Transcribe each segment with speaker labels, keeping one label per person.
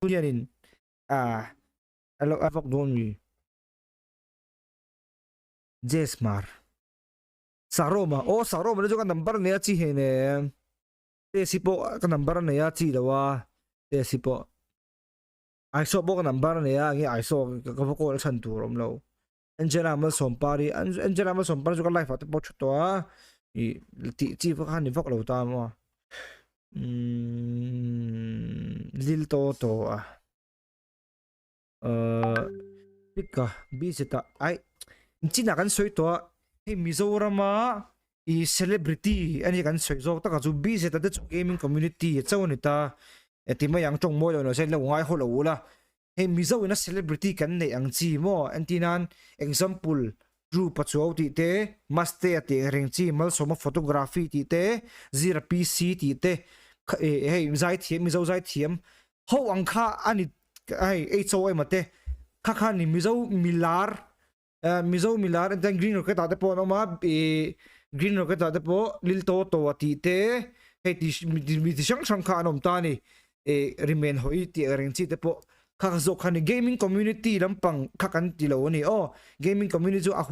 Speaker 1: Yanin alo avok don mi Jesmar Saroma Saroma na jo ka number ne chi he ne te sipo ka number ne ya chi dawa te sipo ai so bo ka number ne ya ngi ai so ka ko chan tu rom lo Angela mal som pari Angela mal som pari jo ka life at po chto i ti chi fa han ni vok lo ta mo lil to pika bisita ai china kan soi to hey Mizorama i celebrity ani kan soi zo ta ka chu bisita de gaming community chawni ta etima yang chong mo lo se lo ngai ho lo la hey Mizo ina celebrity kan nei ang chi mo antinan example Drew Pachuau ti te Mahse ati reng chi mal soma photography ti te zira PC ti te hey zai thiam Mizo zai thiam ho ang kha ani ai cho ai mate kha ni Mizo milar and then green rocket ate po no ma green rocket ate po lil to ati te hey ti shang kha anom ta ni Rimenhawihi ti reng chi te po kakazok hani gaming community lampang kakan tilo ni gaming community a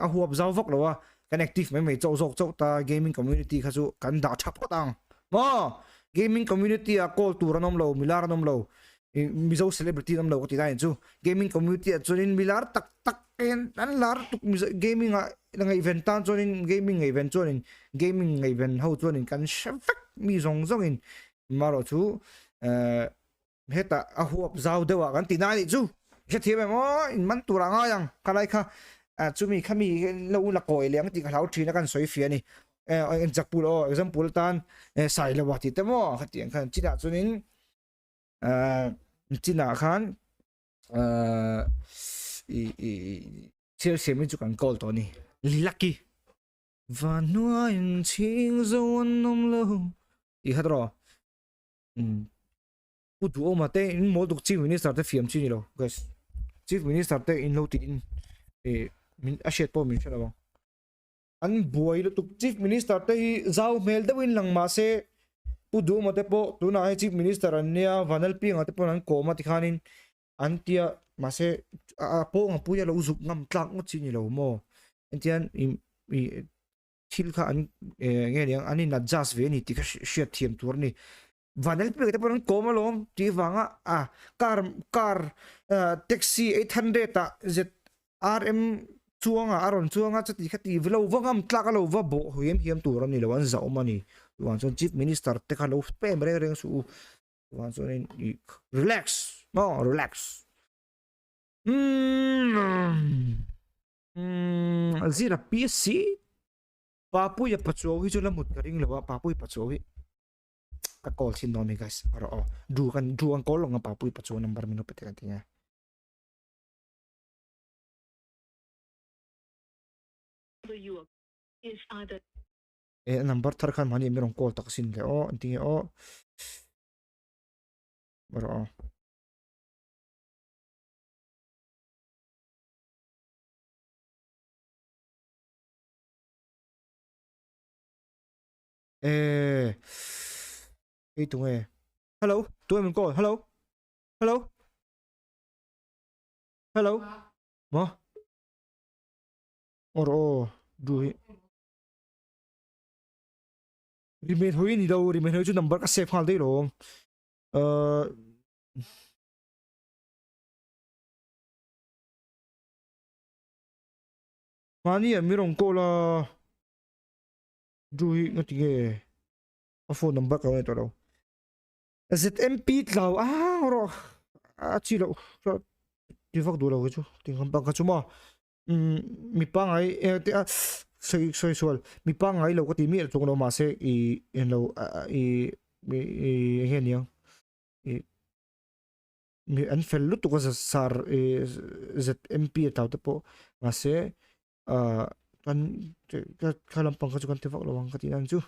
Speaker 1: huap zawok lawa connective mai chau ta gaming community khasu kan da thapot ang mo gaming community a call tu ranom lo milar nom lo mizo celebrity nom lo ti dai chu gaming community a chunin milar tak en an lar tuk gaming a nga event tan chunin gaming event chunin gaming event ho chunin kan shafak mi zong in maro chu heta a huap zau dewa kan tinani chu he thiam mo in man turanga yang kalai kha chumi khami lo la koi leng ti khalau thina kan soi fia ni example tan sai la wati te mo khatiang khan china chunin china khan sel semi chu kan call to ni lilaki vanua in ching zo nom lo I hadro Udu mate in moduk chief minister te fiam chini lo guys chief minister te in lo ti in min ashet po min chalo an boy lo tuk chief minister te zau mel de win lang ma se udu mate po tuna hai chief minister ania vanal pi ngate po nan ko ma ti khanin antia ma se po nga puya lo uzuk ngam tlak ngo chini lo mo entian i thil kha an nge liang ani na just ve ni ti ka shet thiam tur ni vanel pe te pon ko malom ti wanga car taxi 800 ta z rm chuanga aron chuanga chati khati vlo wangam tlaka lo wa bo hiam tur ani lo an zau mani wan chon chief minister te kha lo pem reng su wan chon relax zira pc Papuia Pachuhi chu lamut ka ring lawa Papuia Pachuhi ka call sin no mi guys aro du kan call nga Papuia Pachuhi number mino pete kan tinga number thar khan mani mirong call tak sin le antinge aro tụi em hello tụi em call hello mo oro du Rimenhawihi ni đâu Rimenhawihi chu number ka save hal dei lo mani mirong call la du ngatige a phone number ka to lo ZMP tlaw ro chi lo ti vak du lo chu ting ham bang ka chu ma mi pa ngai sorry mi pa ngai lo ko ti mi chung lo Mahse I en lo hen yang mi an fel lu to ko sar ZMP taw te po Mahse kan kalam pang ka chu kan te vak lo wang ka ti nan chu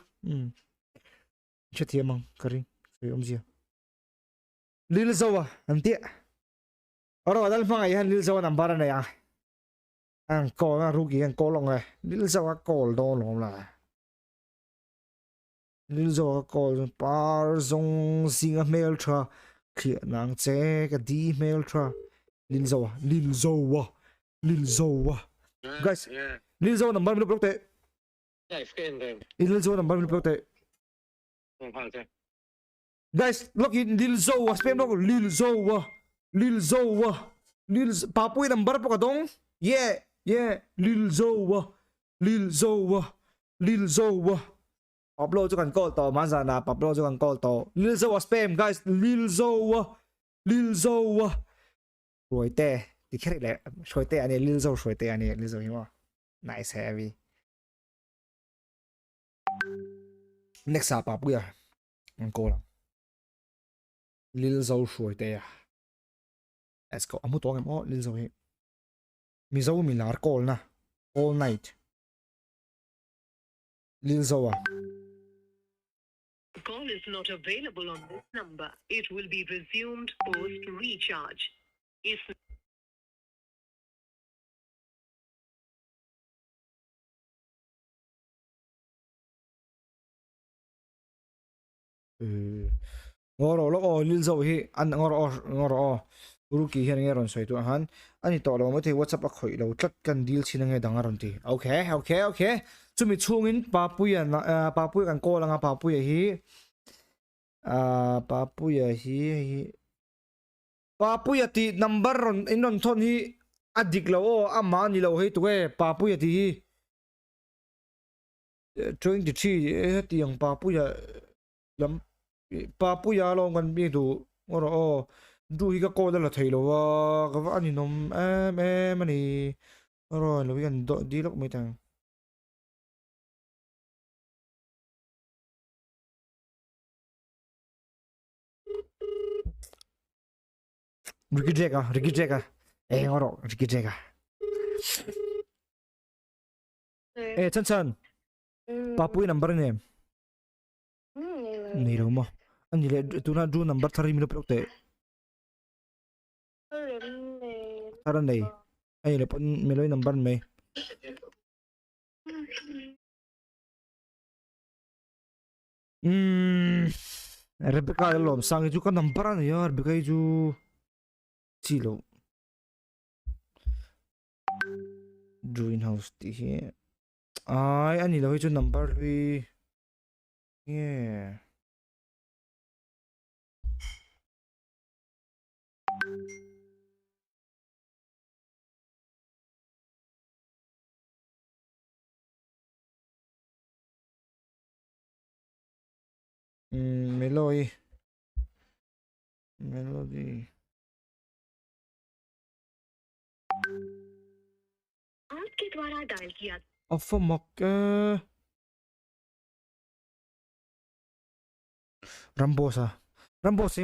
Speaker 1: chat mang karing omzia lil zawa anti oro dal phang ai han lil zawa number na ya ang ko na rugi ang kolong lil zawa call do long la lil zawa call par zong singa mail tra khia nang che ka di mail tra lil zo guys lil zo number mi block te lil zo number mi block te guys look in lil zo spam look lil zo Papuia number po ka dong yeah lil zo upload cho cần call to man sa na upload cho cần call to lil zo spam guys lil zo rồi tè thì khác lẽ rồi tè anh lil zo rồi tè anh lil zo hiểu không nice heavy next up Papuia anh call lil zo rồi tè let's go amu to em o lil zo hi mi zo mi lar call na all night lil zo
Speaker 2: The call is not available on this number. It will be resumed post recharge. If
Speaker 1: ngoro lo o lil zo hi an ngoro ruki hian nge ron soi tu han ani to lo ma the whatsapp a khoi lo tlat kan deal chin nge dang ron ti okay chumi chungin Papuia kan ko langa Papuia hi Papuia ti number ron inon thon hi adik lo o ama ni lo hi tu e Papuia ti hi 23 ti yang Papuia lam Papuia lo ngan bi tu ngoro o du hi ka ko da la thailo wa ka wa ani nom mani ro lo yan do di lok mai tang Ricky Jega ngoro Ricky Jega chan Papuia number ne nei lo ma ani le tu na du number 3 mi lo plok te tara nei ai le pon me lo number me Rebecca lom sang ju ka number an yar Rebecca ju chilo join house ti he ai ani lo ju number lui yeah melody
Speaker 2: आपके द्वारा डायल किया
Speaker 1: offer mock Rambosa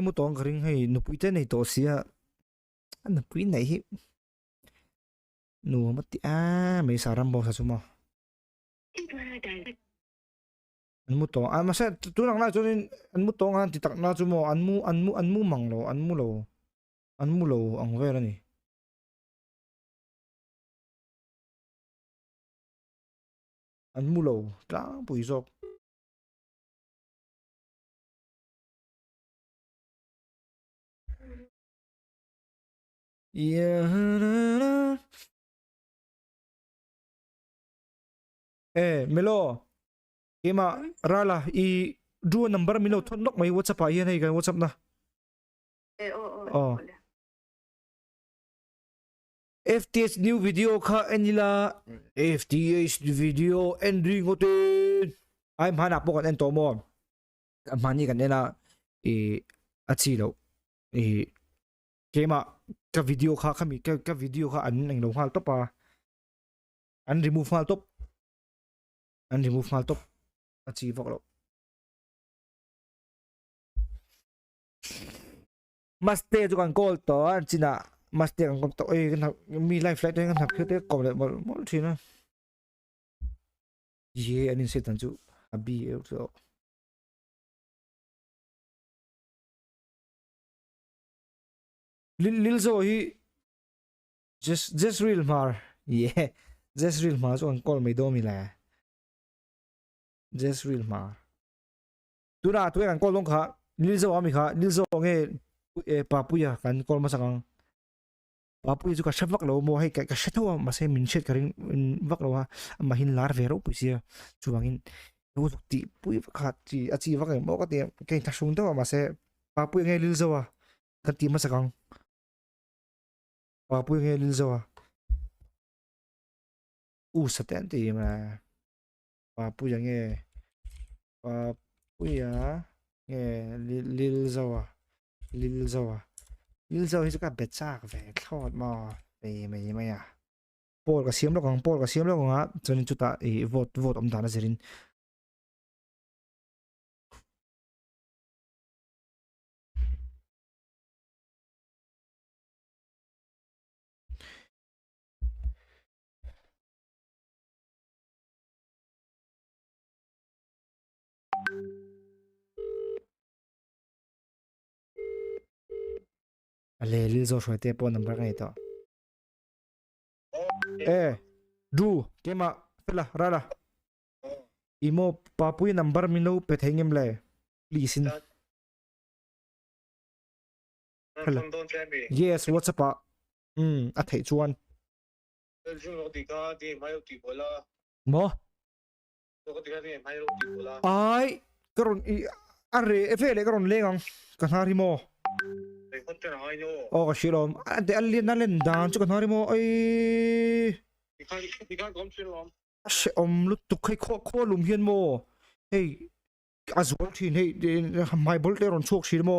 Speaker 1: mo tong karing hay nupui te nei to sia nupui nei hi nu mati may sa Rambosa sumo
Speaker 2: आपके द्वारा dial
Speaker 1: an mo to masa tu nang na chunin an mo tong han titak na chumo an mu manglo an mu lo ang vera ni an mu lo tlang pui sok Melo kema rala I du number milo thon nok mai WhatsApp ai nei kan WhatsApp na FTH new video kha enila FTH video ending hoten ai mana pokan en tomo mani kan ena achilo kema ka video kha khami ka video kha an nang lo hal to pa an remove hal top achieve vok lo maste ju kan call to china maste kan to kan mi live flight kan thap khete ko le mol thina ye anin se tan chu abi so lil zo hi just real mar yeah just real mar so kan call mai do mi la just real mar tu na tu kan call long kha lil zo ami kha lil zo nge Papuia kan call masakang Papuia chu ka shavak lo mo hei ka shatho ma se min shet karing vak lo ha ma hin lar vero puisia chuangin u ti pui khat chi achi vak mo ka te ke thasung to ma se Papuia nge lil zawa kan ti masakang Papuia nge lil zawa u saten ti ma Papuia nge Papuia nge lil zawa lil zawa lil zawa hi chu ka betchak ve thot ma mày mày à Paul ka siam lo kong a chuan chu ta vote om dana zerin ale lil zawa shoi te po number ngai to du kema pela rala imo Papuia number mino pe thengem le please in hello yes what's up a thei chuan mo ai karon are efele karon lengang kanari mo oh shilom ade alien nalen dan chu kanari mo ai she om lu tu khai kho lum hian mo hey azwal thin hey mai bol te ron chok shir mo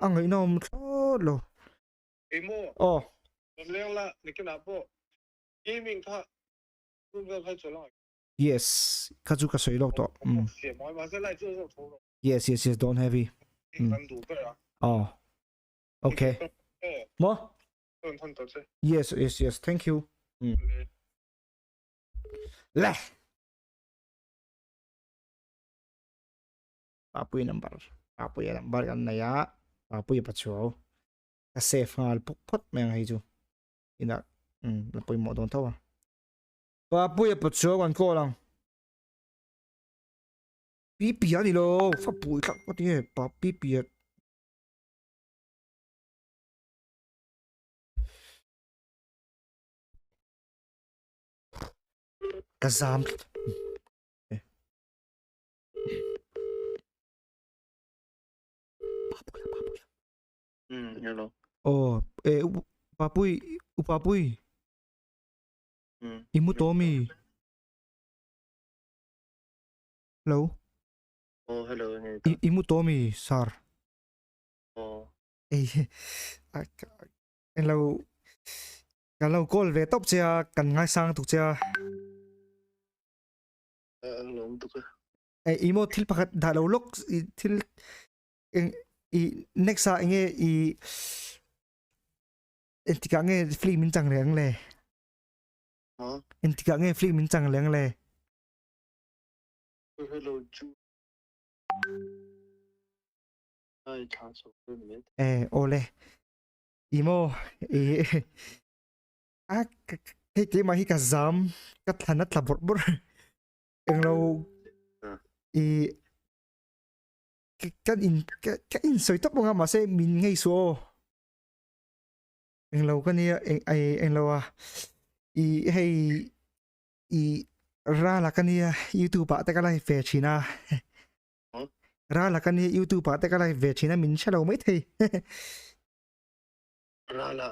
Speaker 1: angai nom thod lo oh yes kazu ka soi lo to yes don't heavy oh okay mo yes thank you le Papuia number kan na ya Papuia pacho ka safe ngal pot meng hai chu ina la poi mo don thawa Papuia pacho kan ko lang pi ani lo fa pui tak ko ti pa pi kazam
Speaker 3: Hello.
Speaker 1: oh Papui imu Tommy hello
Speaker 3: Oh, hello.
Speaker 1: imu Tommy sar
Speaker 3: Oh,
Speaker 1: hello kalau call về top chia cần ngay sang thuộc chia
Speaker 3: hello.
Speaker 1: imo thil pakhat da lo lok thil next a nge entika nge film min chang leng le entika nge film min chang leng le
Speaker 3: Hello, Ju. Ai thang so minute.
Speaker 1: ole imo a ke ma hi ka zam ka thanat la bor englo cái in soi top nga ma se min ngei so englo ka ni englo a hey ra la ka ni YouTube pa ta ka lai fe china ra la ka ni YouTube pa ta ka lai ve china min chalo mai thei
Speaker 3: Rala.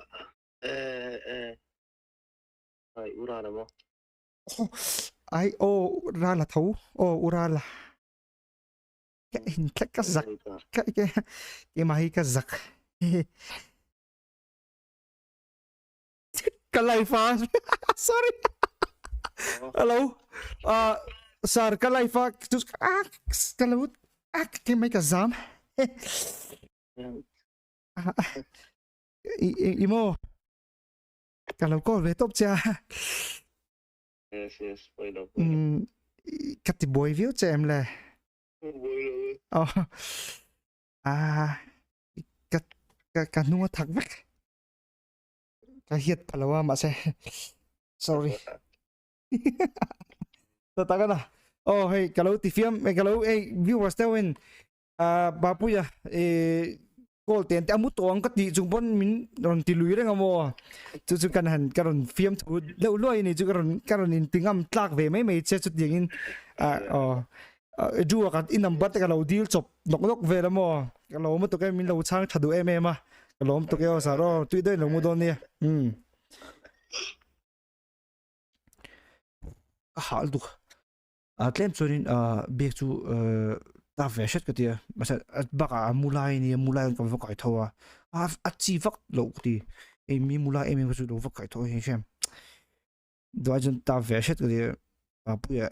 Speaker 3: Ai urala mo.
Speaker 1: ai ra la thau ura la cái hình cái giặc cái mà hi cái giặc cái lai pha sorry hello sir cái lai pha just cái lâu cái mấy cái giam imo cái lâu có về top cha
Speaker 3: Yes, wait up.
Speaker 1: cái tí boy view cho em là cái nua thắc mắc cái hiệt palawa mà sẽ sorry ta cái nào hey kalau ti film kalau viewers tawin Papuia call ten te amu tong ka ti chung bon min ron ti lui reng amo chu kan han karon fiam thu lo loi ni chu karon in tingam tlak ve mai che chu ding in du ka in number te ka lo deal chop nok ve la mo ka lo mo to ka min lo chang thadu ma ka lo mo to ke sa ro tu dei lo mo don ni hal du tlem churin be chu ta ve shet ka tia masa baka mulai ka va kai thowa a chi vak lo ti e mi mulai e mi chu lo va kai tho he shem do ajun ta ve shet ka tia Papuia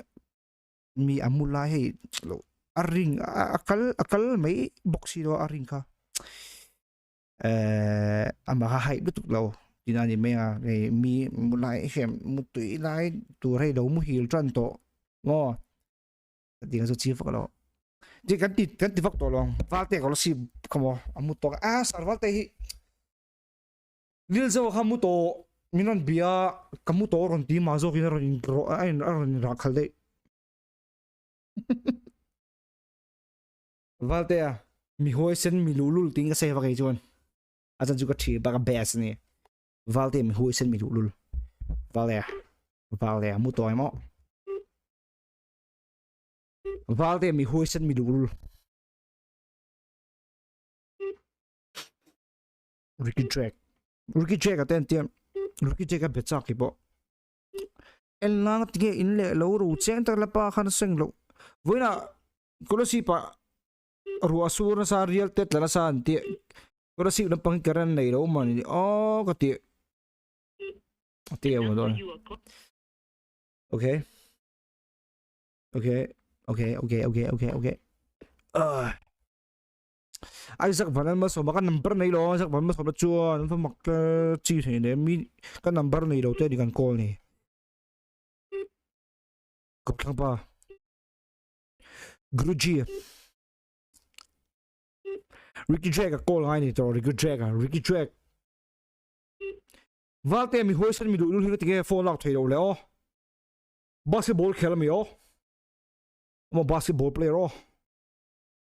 Speaker 1: mi amulai he lo aring akal mai boxi do aring ka ama ha hai lutuk lo tinani menga mi mulai shem mutui lai tu rei do mu hil tran to mo tinga so chi vak lo di kan ti vak to long valte ko si kamo amu to sar valte hi lil zo hamu to minon bia kamu to ron ti ma zo kin ron ro ron ra khal de valte mi hoi sen mi lulul ting ka se va kai chon ajan ju ka thi ba ka bes ni valte mi hoi sen mi lulul valte amu to ai mo valte mi hoi sen mi lulul Ricky Drake aten tiam Ricky Drake a betsa ki bo el lang tige in le lo ru chen tak la pa khan seng lo voina kolosi pa ru asur na sa real tet la sa anti kolosi na pang karan nei lo man ni ka ti mo don okay ai sak vanan ma so ma kan number nei lo sak van ma so la chuan fa mak chi the ne mi kan number nei lo te di kan call ni kop thang pa Guruji Ricky Drake call hai ni to Ricky Drake valte mi hoisan mi lu hi te phone lock thei lo le o basketball khel mi o mo basketball player o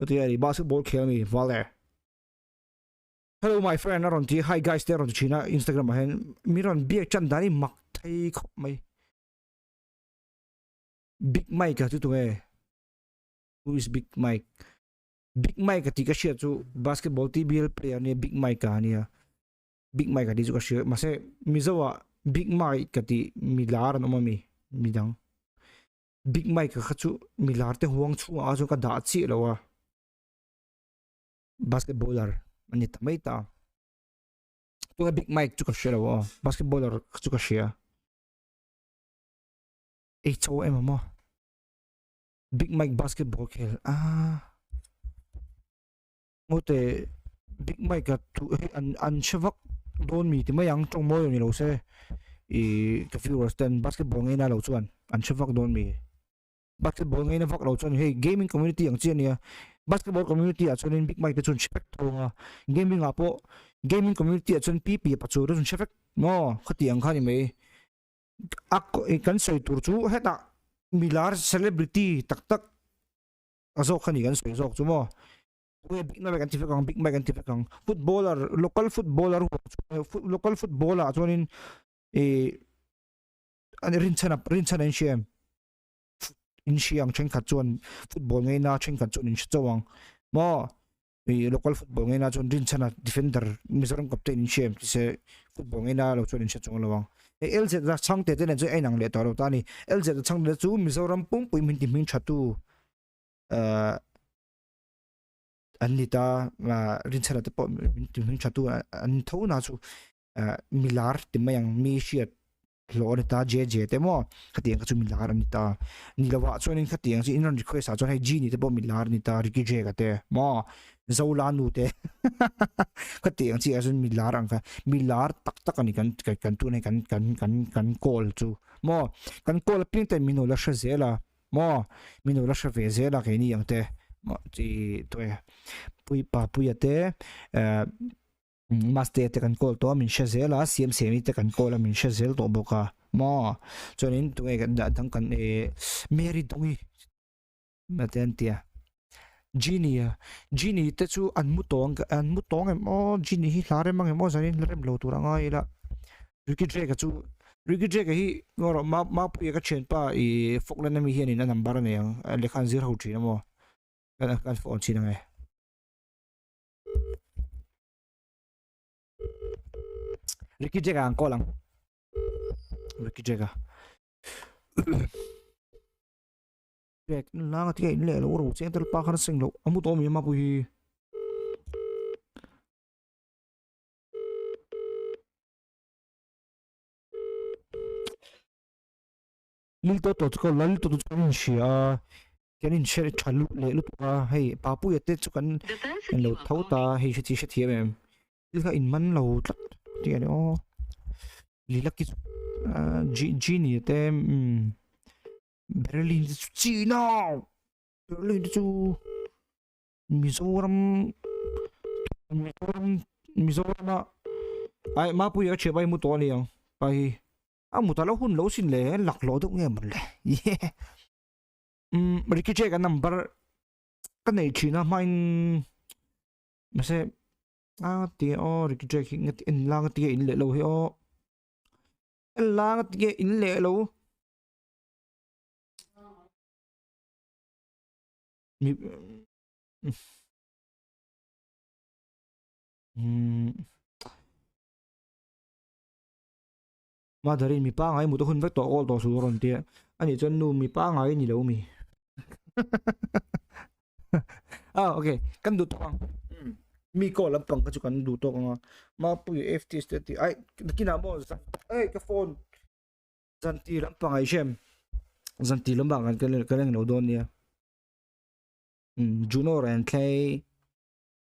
Speaker 1: ati basketball khel mi vale hello my friend aron ti hi guys there on China Instagram hen miron biak chan dani mak thai khop mai Big Mike ka tu who is Big Mike ka ti ka share chu basketball TBL player ni Big Mike ka ni Big Mike ka di chu ka share mase mizawa Big Mike ka ti milar no mami midang Big Mike ka chu milar te huang chu a chu ka da chi lo basketballer ani tamai ta tu Big Mike chu ka share wa basketballer chu ka share HOM mo Big Mike basketball khel ngote Big Mike ka tu an shavak don mi ti mayang tong mo ni lo se ka viewers ten basketball ngai na lo chuan an shavak don mi basketball ngai na vak lo chuan hey gaming community ang chen ya basketball community a chuan Big Mike te chun spec thonga gaming community a chun PP pa chu chun spec no khati ang khani me ako kan soi tur chu heta milar celebrity tak azo khani kan soi zok chu mo Big Mike kan tifek ang footballer local footballer chuanin an rin chana in siang chen khat chuan football ngai na chen khat chuan in chawang mo local football ngai na chuan rin chana defender Mizoram captain in siam se football ngai na lo chuan in chawang lawang LZ la changte te ne chu ai nang le to ro ta ni LZ la changte chu Mizoram pum pui min ti min thatu anita rin chana te po min ti min thatu an tho na chu milar ti mayang mi shiat lo ni ta je te mo khatiang ka chu milar ani ta ni lawa chuan in khatiang si in request a chuan hai g ni te po milar ni ta Ricky je ka te mo zola nu te khatiang chi a chuan milar ang ka milar tak ani kan tu nei kan call chu mo kan call pin te mino la shazela mo mino la shave zela ke ni ang te mo ti to Papuia te Mahse te kan call to min shazela CM te kan call min shazel to boka mo chuanin tu kan da dang kan Mary dongi maten tia Genie te chu an mu tong em o Genie hi hlare mang em o zanin rem lo tur anga ila Ricky Drake chu Ricky Drake hi ngoro ma pu ka chen pa I foklan mi hian in number ne yang lekhan zir ho thi mo kan phone chi ngai Ricky Drake ang ko lang Ricky Drake Drake lang at in le lo ro chen tel pa khar sing lo amu to mi ma pu hi lil to ko lal to kan shia kanin share chalu le lu pa hei Papuia te chu kan
Speaker 2: The person
Speaker 1: en lo
Speaker 2: you are
Speaker 1: thau ta
Speaker 2: calling
Speaker 1: hei shi thi em il ka in man lo tlat ti ani o li laki Genie te Berlin chi now Berlin chu Mizoram Mizoram ai ma pu ya che bai mu to ni yang pai a mu ta lo hun lo sin le lak lo duk nge man le yeah Ricky che ka number ka nei china main Mahse ti o Ricky che ki ngat in lang ti in le lo hi o lang ti in le lo mi ma darin mi pa ngai mu to hun vek to all to su ron ti ani chon nu mi pa ngai ni lo mi okay kan du to mi ko lam pang ka chu kan du to nga ma pu ft state ai kina mo ai ka phone zanti lam pang ai shem zanti lam bang kan no don nia juno ran clay